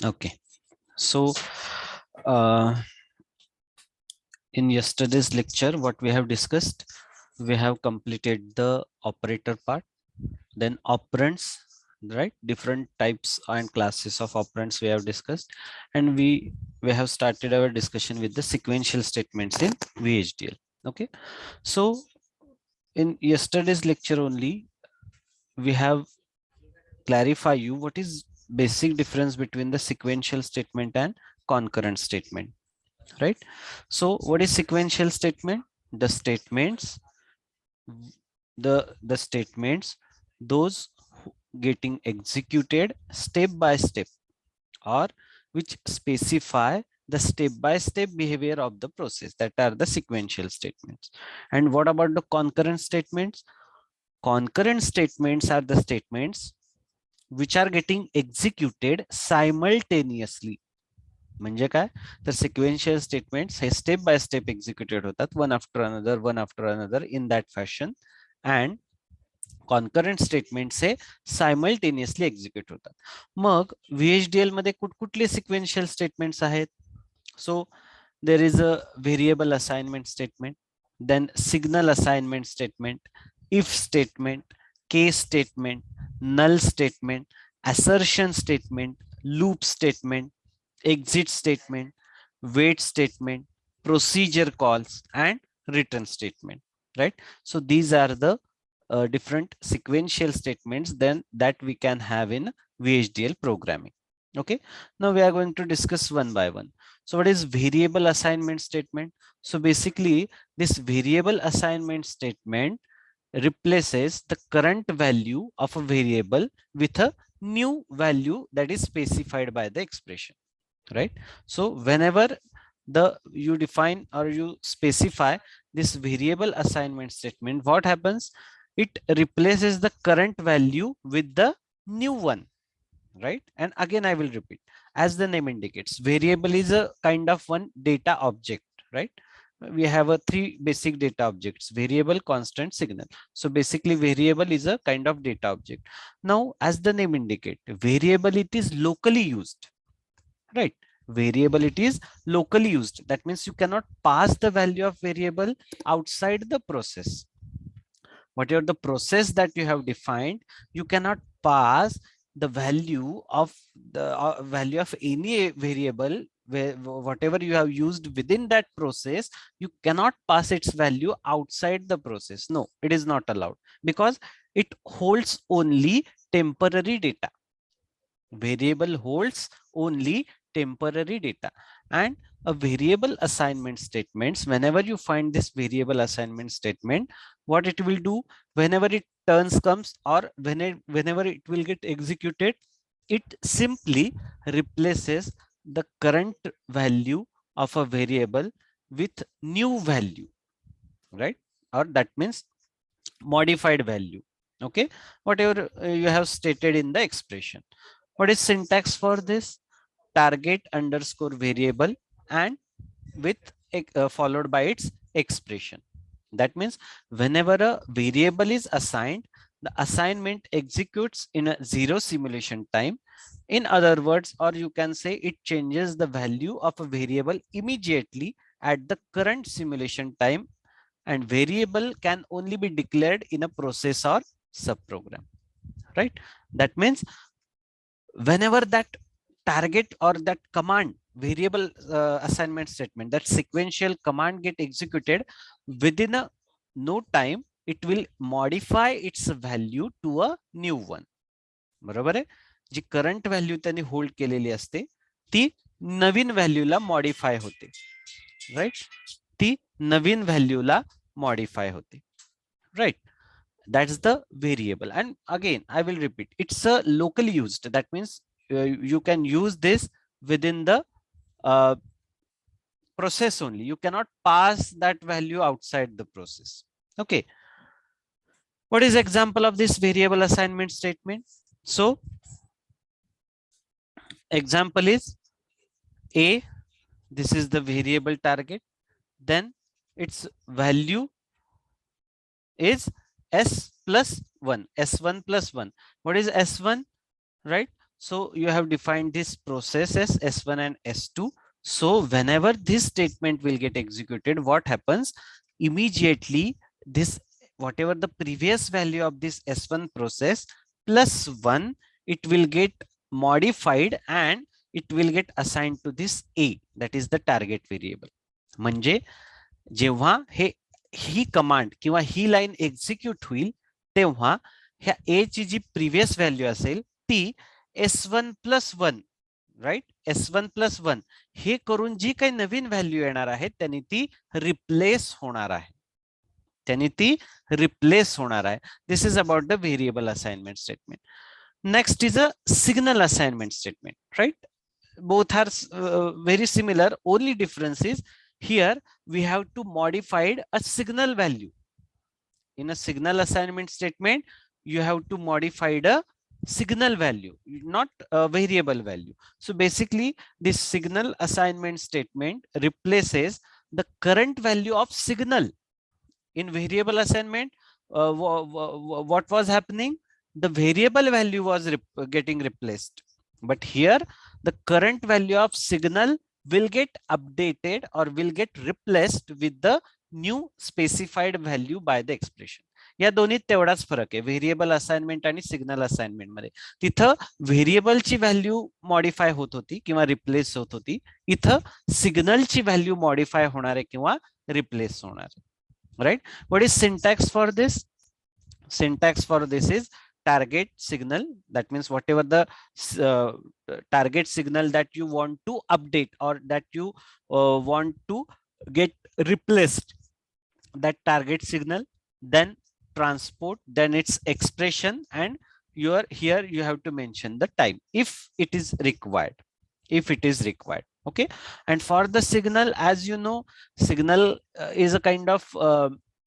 Okay, so uh, in yesterday's lecture, what we have discussed, we have completed the operator part, then operands, right? Different types and classes of operands we have discussed, and we have started our discussion with the sequential statements in VHDL. Okay, so in yesterday's lecture only, we have clarify you what is basic difference between the sequential statement and concurrent statement, right? So what is sequential statement? The statements, the statements, those getting executed step by step, or which specify the step by step behavior of the process, that are the sequential statements. And what about the concurrent statements? Concurrent statements are the statements which are getting executed simultaneously. म्हणजे काय, तर sequential statements हे step by step executed होतात, one after another in that fashion. And concurrent statements हे simultaneously execute होतात. मग VHDL मध्ये कुठकुठले sequential statements आहेत? सो there is a variable assignment statement, then signal assignment statement, if statement, case statement, null statement, assertion statement, loop statement, exit statement, wait statement, procedure calls, and return statement, right? So these are the different sequential statements then that we can have in VHDL programming. Okay, now we are going to discuss one by one. So what is variable assignment statement? So basically this variable assignment statement replaces the current value of a variable with a new value that is specified by the expression, right? So whenever you define or you specify this variable assignment statement, what happens? It replaces the current value with the new one, right? And again I will repeat, as the name indicates, variable is a kind of one data object, right? We have a three basic data objects: variable, constant, signal. So basically variable is a kind of data object. Now as the name indicate, variable, it is locally used, right? Variable, it is locally used. That means you cannot pass the value of variable outside the process. Whatever the process that you have defined, you cannot pass the value of any variable, where whatever you have used within that process, you cannot pass its value outside the process. No, it is not allowed, because it holds only temporary data. Variable holds only temporary data. And a variable assignment statements, whenever you find this variable assignment statement, what it will do, whenever it turns comes, or whenever it will get executed, it simply replaces the current value of a variable with new value, right? Or that means modified value. Okay, whatever you have stated in the expression. What is syntax for this? Target underscore variable and with followed by its expression. That means whenever a variable is assigned, the assignment executes in a zero simulation time. In other words, or you can say it changes the value of a variable immediately at the current simulation time, and variable can only be declared in a process or subprogram, right? That means whenever that target or that command, variable assignment statement, that sequential command get executed, within a no time it will modify its value to a new one. बरोबर आहे? जी current value त्यांनी hold केलेली असते ती नवीन व्हॅल्यूला modify होते, right? ती नवीन व्हॅल्यूला modify होते, right? That's the variable. And again I will repeat, it's a locally used. That means you can use this within the uh, process only. You cannot pass that value outside the process. Okay, what is example of this variable assignment statement? So example is a, this is the variable target, then its value is s plus 1, s1 plus 1. What is s1, right? So you have defined this process as S1 and S2. So whenever this statement will get executed, what happens? Immediately this, whatever the previous value of this S1 process plus 1, it will get modified and it will get assigned to this A, that is the target variable. म्हणजे जेव्हा ही command किंवा ही line execute होईल तेव्हा ह्या ए ची जी previous value असेल ती S1 plus 1, right, S1 plus 1 हे करून जी काही नवीन व्हॅल्यू येणार आहे त्यांनी ती रिप्लेस होणार आहे. This is about the variable assignment statement. Next is a signal assignment statement, right? Both are very similar. Only difference is here we have to modify a signal value. In a signal assignment statement, you have to modify the signal value, not a variable value. So basically, this signal assignment statement replaces the current value of signal. In variable assignment, what was happening? The variable value was getting replaced. But here, the current value of signal will get updated or will get replaced with the new specified value by the expression. या दोन्हीत तेवढाच फरक आहे variable assignment आणि signal assignment मध्ये. तिथं व्हेरिएबलची value modify होत होती किंवा रिप्लेस होत होती, इथं सिग्नलची व्हॅल्यू मॉडिफाय होणार आहे किंवा रिप्लेस होणार आहे. Right? What is syntax for this? Syntax for this is target signal. That means whatever the target signal that you want to update or that you want to get replaced, that target signal, then transport, then its expression, and here you have to mention the time if it is required. Okay. And for the signal, as you know, signal is a kind of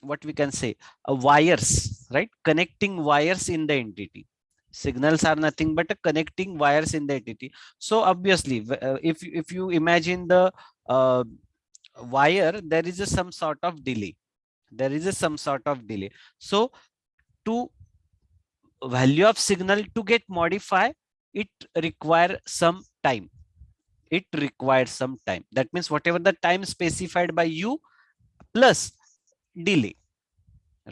what we can say wires, right? Connecting wires in the entity. Signals are nothing but a connecting wires in the entity. So obviously, if you imagine the wire, there is some sort of delay. So to value of signal to get modified, it requires some time. That means whatever the time specified by you plus delay,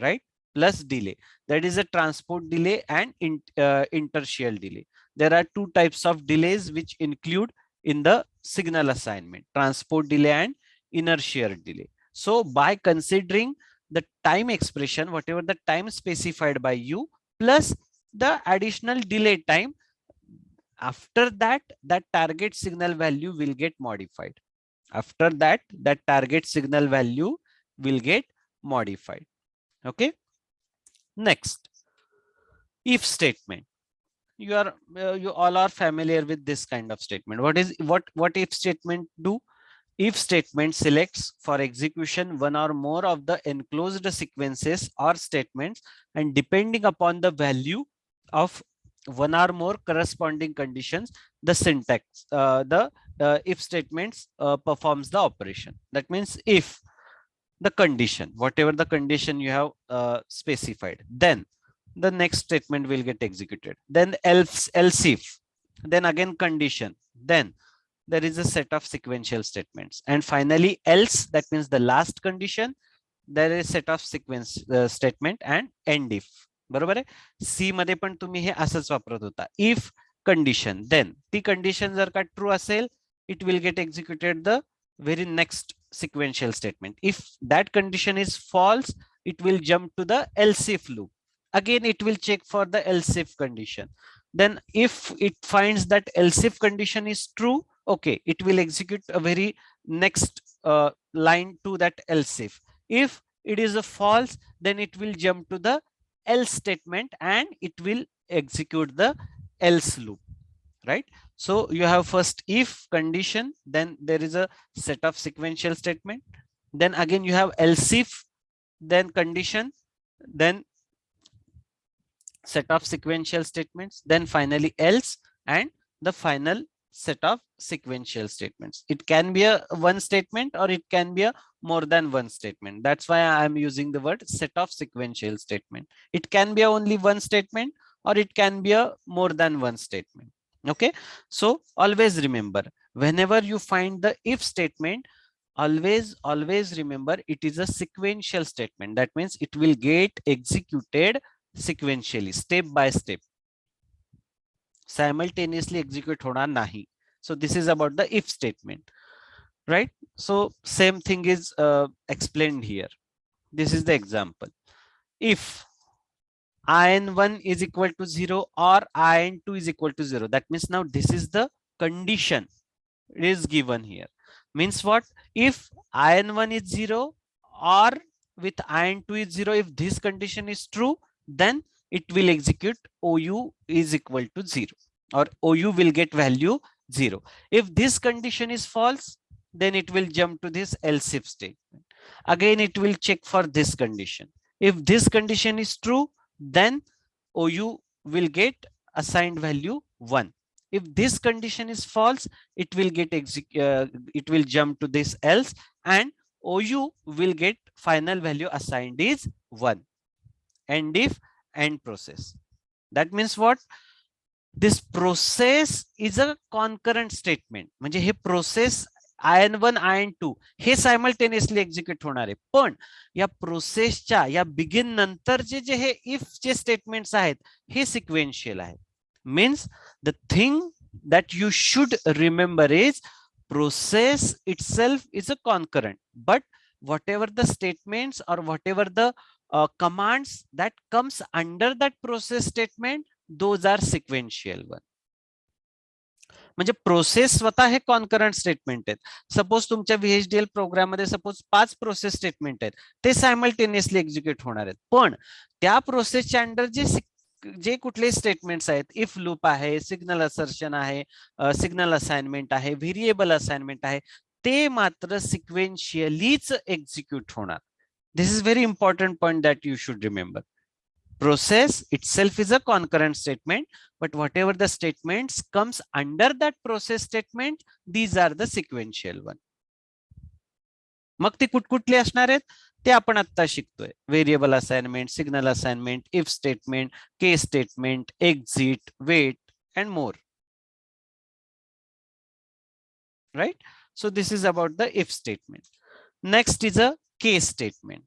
right? Plus delay. That is a transport delay and inertial delay. There are two types of delays which include in the signal assignment: transport delay and inertial delay. So by considering the time expression, whatever the time specified by you plus the additional delay time, after that, that target signal value will get modified. Okay. Next, if statement. You all are familiar with this kind of statement. What if statement do? If statement selects for execution one or more of the enclosed sequences or statements, and depending upon the value of one or more corresponding conditions, the syntax, if statements performs the operation. That means if the condition, whatever the condition you have specified, then the next statement will get executed. Then else if, then again condition, then there is a set of sequential statements, and finally else, that means the last condition, there is a set of sequence statement, and end if. बरोबर आहे. सी मध्ये पण तुम्ही हे असंच वापरत होता. If condition, then ती condition जर का ट्रू असेल, it will get executed the very next sequential statement. If that condition is false, it will jump to the else if loop. Again, it will check for the else if condition. Then if it finds that else if condition is true, okay, it will execute a very next line to that else if. If it is a false, then it will jump to the else statement and it will execute the else loop, right? So you have first if condition, then there is a set of sequential statement, then again you have else if, then condition, then set of sequential statements, then finally else, and the final set of sequential statements. It can be a one statement or it can be a more than one statement. That's why I am using the word set of sequential statement. It can be a only one statement or it can be a more than one statement. Okay, so always remember, whenever you find the if statement, always remember it is a sequential statement. That means it will get executed sequentially, step by step. Simultaneously execute होना nahi. So this is about the if statement, right? So same thing is explained here. This is the example. If in1 is equal to 0 or in2 is equal to 0, that means now this is the condition is given here. Means what? If in1 is 0 or with in2 is 0, if this condition is true, then it will execute OU is equal to 0, or OU will get value 0. If this condition is false, then it will jump to this else if statement. Again, it will check for this condition. If this condition is true, then OU will get assigned value 1. If this condition is false, it will get it will jump to this else, and OU will get final value assigned is 1. And if end process. That means what? This process is a concurrent statement. म्हणजे हे process in1 in2 हे simultaneously execute होणार आहे. पण या प्रोसेसच्या या begin नंतरचे जे हे if चे statements आहेत हे sequential आहेत. Means the thing that you should remember is process itself is a concurrent, but whatever the statements or whatever the commands that comes under that process statement, those are sequential one. म्हणजे process स्वतः हे concurrent statement आहेत. Suppose तुमच्या VHDL programme मध्ये suppose 5 process statement आहेत, ते simultaneously execute होणार आहेत. पण त्या प्रोसेसच्या अंडर जे कुठले स्टेटमेंट्स आहेत, इफ लूप आहे, सिग्नल असर्शन आहे, सिग्नल असाइनमेंट आहे, व्हेरिएबल असाइनमेंट आहे, ते मात्र सिक्वेन्शियलीच एक्झिक्यूट होणार. This is very important point that you should remember. Process itself is a concurrent statement, but whatever the statements comes under that process statement, these are the sequential one. मग ती कुठकुठली असणार आहेत ते आपण आता शिकतोय. Variable assignment, signal assignment, if statement, case statement, exit, wait and more. Right? So this is about the if statement. Next is a case statement.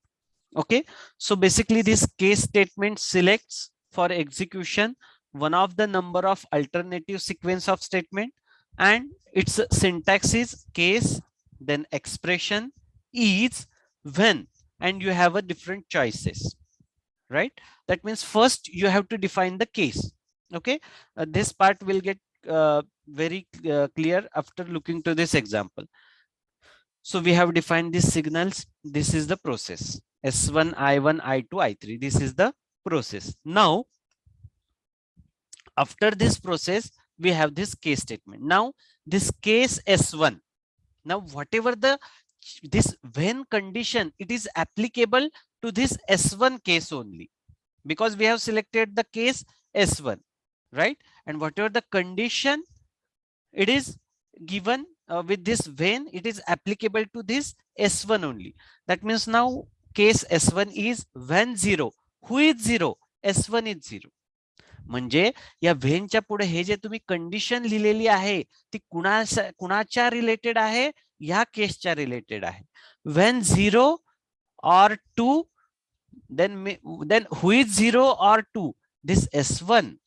Okay, so basically this case statement selects for execution one of the number of alternative sequence of statement, and its syntax is case, then expression, is, when, and you have a different choices, right? That means first you have to define the case. Okay, this part will get very clear after looking to this example. So we have defined these signals. This is the process. S1, I1, I2, I3. This is the process. Now, after this process, we have this case statement. Now, this case S1. Now, whatever this when condition, it is applicable to this S1 case only, because we have selected the case S1, right? And whatever the condition, it is given with this when, it is applicable to this S1 only. That means now case S1 is when 0. Who is 0? S1 is 0. म्हणजे या व्हेनच्या पुढे हे जे तुम्ही condition लिहिलेली आहे ती कुणाच्या related आहे? या केसच्या रिलेटेड आहे. when 0 or 2, then who is 0 or 2? This S1,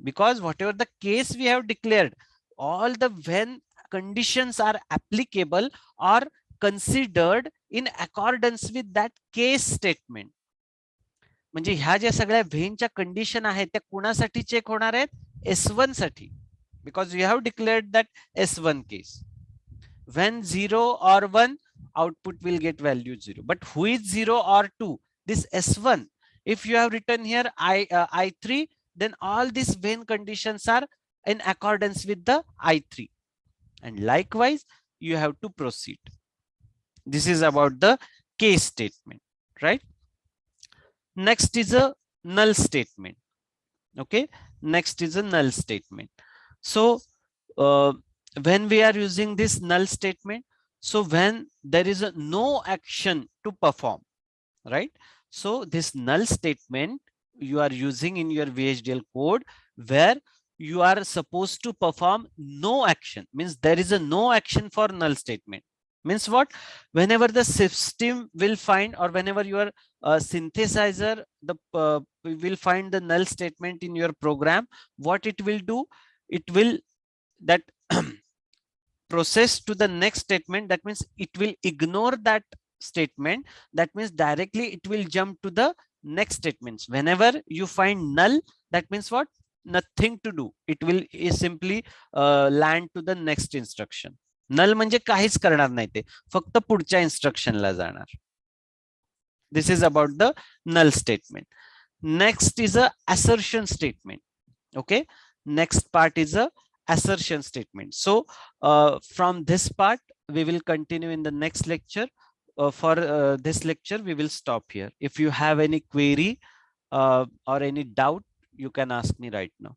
because whatever the case we have declared, all the when conditions are applicable or considered in accordance with that case statement. म्हणजे ह्या ज्या सगळ्या व्हेनच्या condition आहेत त्या कुणासाठी check होणार आहेत? S1 साठी, because you have declared that S1 case. When 0 or 1, output will get value 0. But who is 0 or 2? This S1. If you have written here I3, then all these when conditions are in accordance with the I3. And likewise, you have to proceed. This is about the case statement, right? Next is a null statement. Okay, next is a null statement. So when we are using this null statement, so when there is a no action to perform, right? So this null statement you are using in your VHDL code, where you are supposed to perform no action, means there is a no action for null statement. Means what? Whenever the system will find, or whenever your synthesizer will find the null statement in your program, what it will do, it will that process to the next statement. That means it will ignore that statement. That means directly it will jump to the next statements. Whenever you find null, that means what? Nothing to do, it will simply land to the next instruction. Null म्हणजे काहीच करणार नाही ते, फक्त पुढच्या इन्स्ट्रक्शनला जाणार. This is about the null statement. Next is a assertion statement. Okay, next part is a assertion statement. So from this part we will continue in the next lecture. For this lecture we will stop here. If you have any query or any doubt, you can ask me right now.